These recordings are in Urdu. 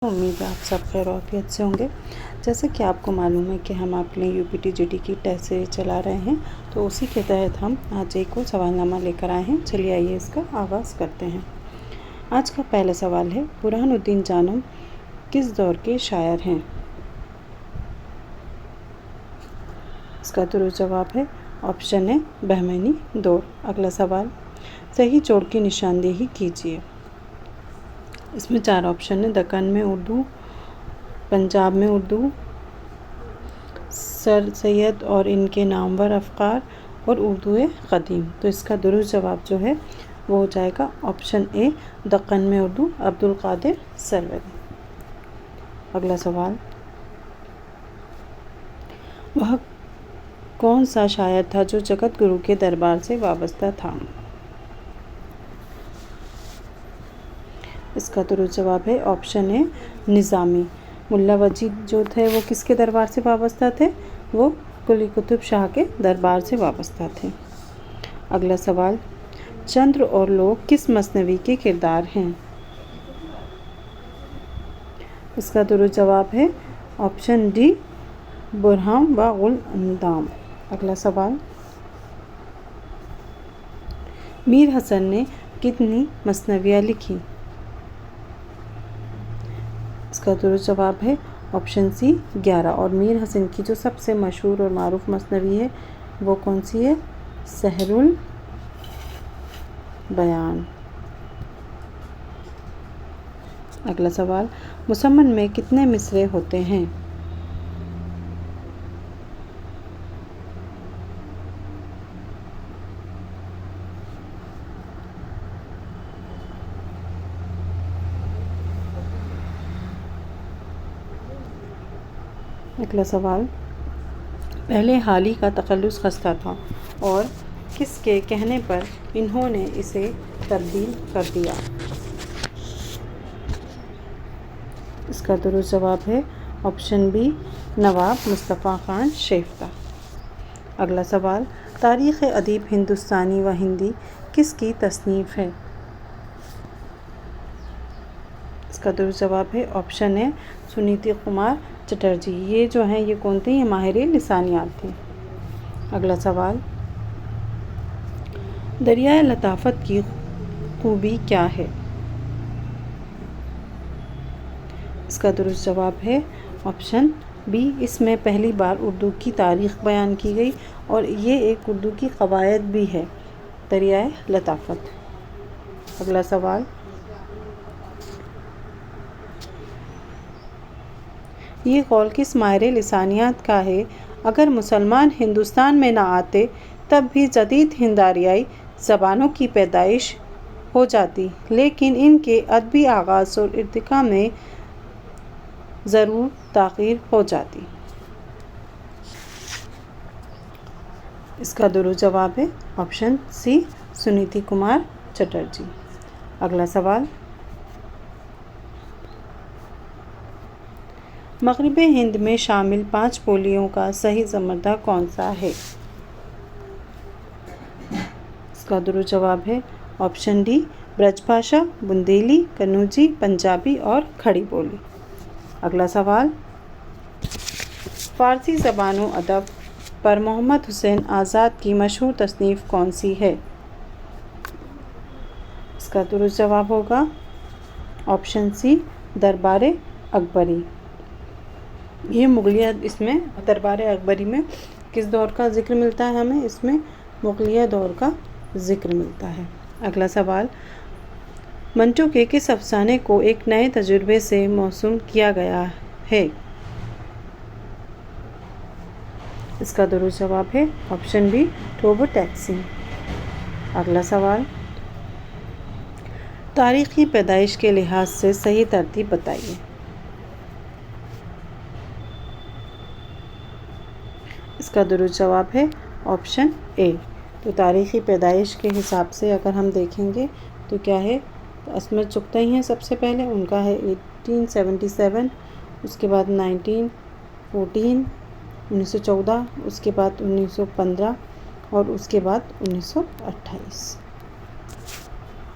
امید ہے آپ سب خیر و عافیت سے ہوں گے۔ جیسے کہ آپ کو معلوم ہے کہ ہم آپ نے UPT-GT کی ٹیسٹ سیریز چلا رہے ہیں، تو اسی کے تحت ہم آج ایک اور سوال نامہ لے کر آئے ہیں۔ چلیے آئیے اس کا آغاز کرتے ہیں۔ آج کا پہلا سوال ہے، برہان الدین جانم کس دور کے شاعر ہیں؟ اس کا درست جواب ہے آپشن ہے بہمنی دور۔ اگلا سوال، صحیح جوڑ کی نشاندہی کیجیے۔ اس میں 4 آپشن ہیں: دکن میں اردو، پنجاب میں اردو، سر سید اور ان کے نامور افکار، اور اردو قدیم۔ تو اس کا درست جواب جو ہے وہ ہو جائے گا آپشن اے، دکن میں اردو، عبدالقادر سروری۔ اگلا سوال، وہ کون سا شاعر تھا جو جگت گرو کے دربار سے وابستہ تھا؟ اس کا درست جواب ہے آپشن اے، نظامی۔ ملا وجید جو تھے وہ کس کے دربار سے وابستہ تھے؟ وہ قلی قطب شاہ کے دربار سے وابستہ تھے۔ اگلا سوال، چندر اور لوگ کس مثنوی کے کردار ہیں؟ اس کا درست جواب ہے آپشن ڈی، برہم و غل اندام۔ اگلا سوال، میر حسن نے کتنی مثنویاں لکھی؟ اس کا درست جواب ہے آپشن سی، 11۔ اور میر حسن کی جو سب سے مشہور اور معروف مثنوی ہے وہ کون سی ہے؟ سحر البیان۔ اگلا سوال، مسمن میں کتنے مصرعے ہوتے ہیں؟ اگلا سوال، پہلے حالی کا تخلص خستہ تھا اور کس کے کہنے پر انہوں نے اسے تبدیل کر دیا؟ اس کا درست جواب ہے آپشن بی، نواب مصطفیٰ خان شیفتہ۔ اگلا سوال، تاریخ ادب ہندوستانی و ہندی کس کی تصنیف ہے؟ اس کا درست جواب ہے آپشن اے، سنیتی کمار چٹرجی۔ یہ جو ہیں یہ کون تھے؟ یہ ماہر لسانیات تھے۔ اگلا سوال، دریائے لطافت کی خوبی کیا ہے؟ اس کا درست جواب ہے آپشن بی، اس میں پہلی بار اردو کی تاریخ بیان کی گئی اور یہ ایک اردو کی قواعد بھی ہے، دریائے لطافت۔ اگلا سوال، یہ قول کس ماہر لسانیات کا ہے؟ اگر مسلمان ہندوستان میں نہ آتے تب بھی جدید ہند آریائی زبانوں کی پیدائش ہو جاتی، لیکن ان کے ادبی آغاز اور ارتقاء میں ضرور تاخیر ہو جاتی۔ اس کا درست جواب ہے آپشن سی، سنیتی کمار چٹرجی۔ اگلا سوال، مغرب ہند میں شامل 5 بولیوں کا صحیح زمرہ کون سا ہے؟ اس کا درست جواب ہے آپشن ڈی، برج بھاشا، بندیلی، کنوجی، پنجابی اور کھڑی بولی۔ اگلا سوال، فارسی زبان و ادب پر محمد حسین آزاد کی مشہور تصنیف کون سی ہے؟ اس کا درست جواب ہوگا آپشن سی، دربار اکبری۔ یہ مغلیہ، اس میں دربار اکبری میں کس دور کا ذکر ملتا ہے ہمیں؟ اس میں مغلیہ دور کا ذکر ملتا ہے۔ اگلا سوال، منٹو کے کس افسانے کو ایک نئے تجربے سے موسوم کیا گیا ہے؟ اس کا درست جواب ہے آپشن بی، روبو ٹیکسی۔ اگلا سوال، تاریخی پیدائش کے لحاظ سے صحیح ترتیب بتائیے۔ اس کا درست جواب ہے آپشن اے۔ تو تاریخی پیدائش کے حساب سے اگر ہم دیکھیں گے تو کیا ہے؟ عصمت چغتائی ہیں سب سے پہلے، ان کا ہے 1877، اس کے بعد 1914، 1914، اس کے بعد 1915 اور اس کے بعد 1928۔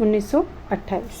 1928।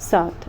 7।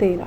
13।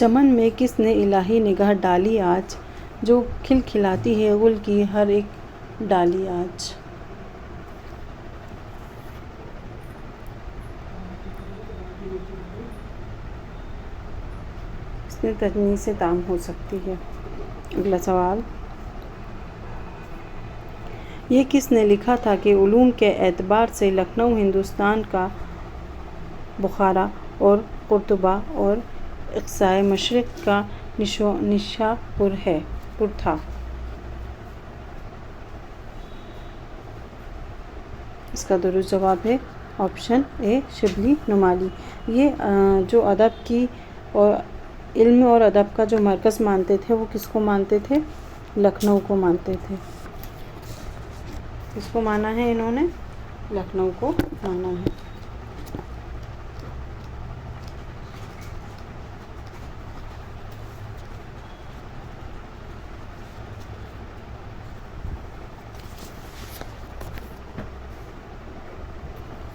چمن میں کس نے الہی نگاہ ڈالی آج، جو کھلکھلاتی ہے گل کی ہر ایک ڈالی آج۔ اس میں تجنیس سے تام ہو سکتی ہے۔ اگلا سوال، یہ کس نے لکھا تھا کہ علوم کے اعتبار سے لکھنؤ ہندوستان کا بخارا اور قرطبہ اور اقصائے مشرق کا نشاپور تھا؟ اس کا درست جواب ہے آپشن اے شبلی نمالی۔ یہ جو ادب کی اور علم اور ادب کا جو مرکز مانتے تھے وہ کس کو مانتے تھے؟ لکھنؤ کو مانتے تھے۔ کس کو مانا ہے انہوں نے؟ لکھنؤ کو مانا ہے۔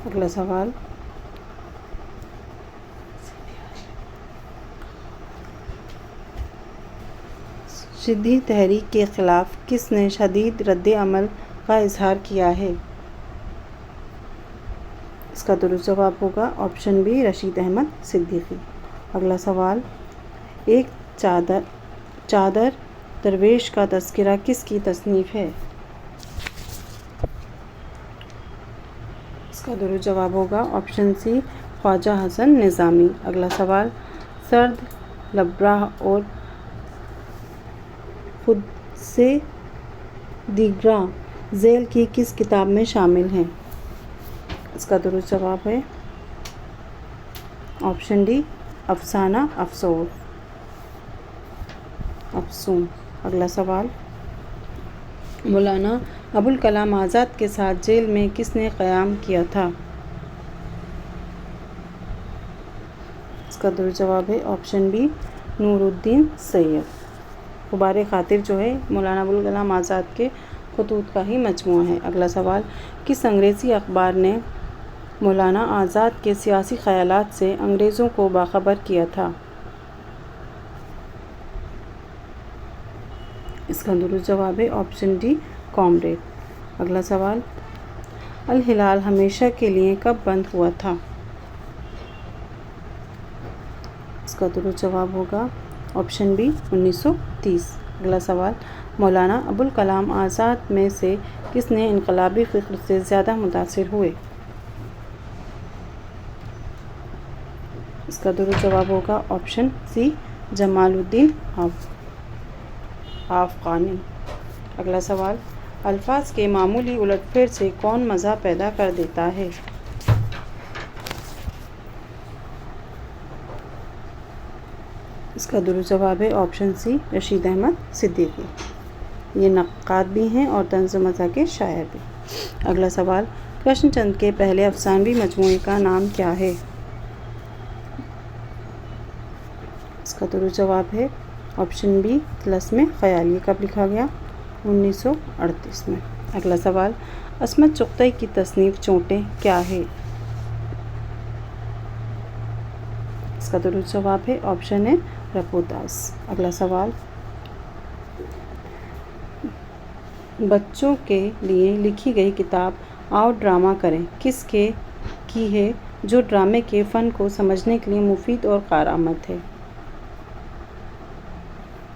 اگلا سوال، شدید تحریک کے خلاف کس نے شدید رد عمل کا اظہار کیا ہے؟ اس کا درست جواب ہوگا آپشن بی رشید احمد صدیقی۔ اگلا سوال، ایک چادر درویش کا تذکرہ کس کی تصنیف ہے؟ اس کا درست جواب ہوگا آپشن سی خواجہ حسن نظامی۔ اگلا سوال، سرد لبراہ اور خود سے دیگراں ذیل کی کس کتاب میں شامل ہیں؟ اس کا درست جواب ہے آپشن ڈی افسانہ افسون۔ اگلا سوال، مولانا ابوالکلام آزاد کے ساتھ جیل میں کس نے قیام کیا تھا؟ اس کا درست جواب ہے آپشن بی نور الدین سید۔ غبار خاطر جو ہے مولانا ابوالکلام آزاد کے خطوط کا ہی مجموعہ ہے۔ اگلا سوال، کس انگریزی اخبار نے مولانا آزاد کے سیاسی خیالات سے انگریزوں کو باخبر کیا تھا؟ اس کا درست جواب ہے آپشن ڈی کامریڈ۔ اگلا سوال، الہلال ہمیشہ کے لیے کب بند ہوا تھا؟ اس کا درست جواب ہوگا آپشن بی 1930۔ اگلا سوال، مولانا ابوالکلام آزاد میں سے کس نے انقلابی فکر سے زیادہ متاثر ہوئے؟ اس کا درست جواب ہوگا آپشن سی جمال الدین افغانی۔ اگلا سوال، الفاظ کے معمولی الٹ پھیر سے کون مزاح پیدا کر دیتا ہے؟ اس کا درست جواب ہے آپشن سی رشید احمد صدیقی۔ یہ نقاد بھی ہیں اور طنز و مزاح کے شاعر بھی۔ اگلا سوال، کرشن چند کے پہلے افسانوی مجموعے کا نام کیا ہے؟ اس کا درست جواب ہے آپشن بی طلسم خیال۔ یہ کب لکھا گیا؟ 1938 میں۔ اگلا سوال، عصمت چغتائی کی تصنیف چونٹیں کیا ہے؟ اس کا درست جواب ہے آپشن ہے رپوداس۔ اگلا سوال، بچوں کے لیے لکھی گئی کتاب آؤ ڈرامہ کریں کس کی ہے جو ڈرامے کے فن کو سمجھنے کے لیے مفید اور کارآمد ہے؟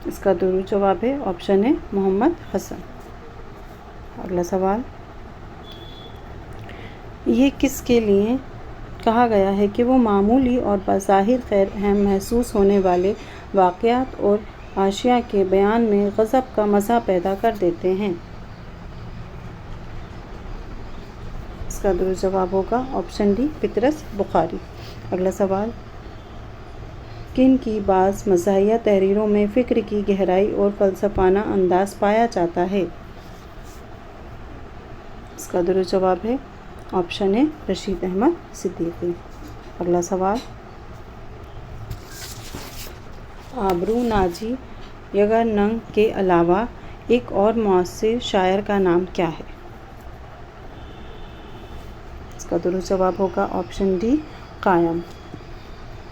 اس کا درست جواب ہے آپشن ہے محمد حسن۔ اگلا سوال، یہ کس کے لیے کہا گیا ہے کہ وہ معمولی اور بظاہر غیر اہم محسوس ہونے والے واقعات اور اشیاء کے بیان میں غضب کا مزہ پیدا کر دیتے ہیں؟ اس کا درست جواب ہوگا آپشن ڈی پطرس بخاری۔ اگلا سوال، کن کی بعض مزاحیہ تحریروں میں فکر کی گہرائی اور فلسفانہ انداز پایا جاتا ہے؟ اس کا درست جواب ہے آپشن ہے رشید احمد صدیقی۔ اگلا سوال، آبرو ناجی یگرننگ کے علاوہ ایک اور معاصر شاعر کا نام کیا ہے؟ اس کا درست جواب ہوگا آپشن ڈی قائم۔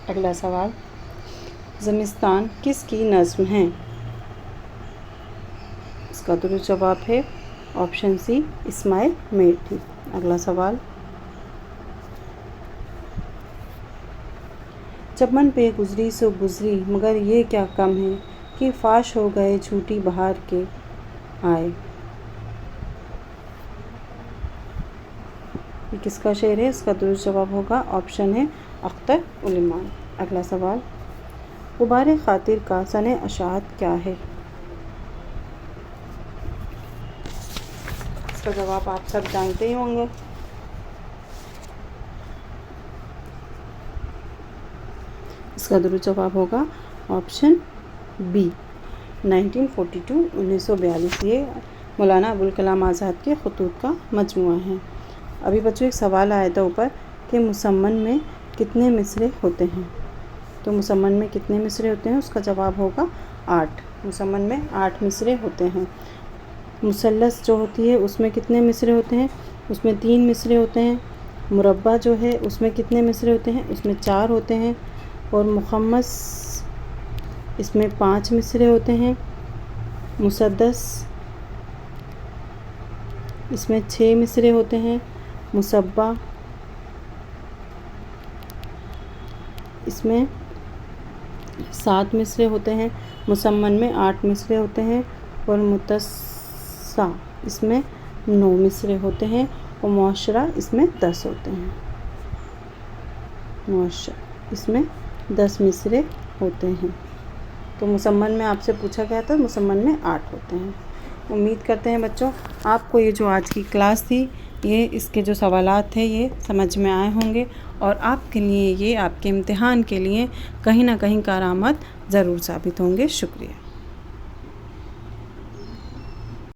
اگلا سوال، زمستان کس کی نظم ہے؟ اس کا درست جواب ہے آپشن سی اسماعیل میر کی۔ اگلا سوال، چمن پہ گزری سو گزری مگر یہ کیا کم ہے کہ فاش ہو گئے جھوٹی بہار کے آئے، یہ کس کا شعر ہے؟ اس کا درست جواب ہوگا آپشن ہے اختر علیمان۔ اگلا سوال، غبار خاطر کا سنِ اشاعت کیا ہے؟ اس کا جواب آپ سب جانتے ہی ہوں گے۔ اس کا درست جواب ہوگا آپشن بی 1942 یہ مولانا ابوالکلام آزاد کے خطوط کا مجموعہ ہے۔ ابھی بچوں ایک سوال آیا تھا اوپر کہ مسمن میں کتنے مصرے ہوتے ہیں، تو مسمن میں کتنے مصرے ہوتے ہیں؟ اس کا جواب ہوگا 8۔ مسمن میں 8 مصرے ہوتے ہیں۔ مثلث جو ہوتی ہے اس میں کتنے مصرے ہوتے ہیں؟ اس میں 3 مصرے ہوتے ہیں۔ مربع جو ہے اس میں کتنے مصرے ہوتے ہیں؟ اس میں 4 ہوتے ہیں۔ اور مخمس اس میں 5 مصرے ہوتے ہیں۔ مسدس اس میں 6 مصرے ہوتے ہیں۔ مسبع اس میں 7 مصرے ہوتے ہیں۔ مسمن میں 8 مصرے ہوتے ہیں اور متسع اس میں 9 مصرے ہوتے ہیں اور معاشرہ اس میں 10 ہوتے ہیں۔ معاشرہ اس میں 10 مصرے ہوتے ہیں۔ تو مسمن میں آپ سے پوچھا گیا تھا، مسمن میں 8 ہوتے ہیں۔ امید کرتے ہیں بچوں آپ کو یہ جو آج کی کلاس تھی، یہ اس کے جو سوالات تھے یہ سمجھ میں آئے ہوں گے، اور آپ کے لیے یہ آپ کے امتحان کے لیے کہیں نہ کہیں کارآمد ضرور ثابت ہوں گے۔ شکریہ۔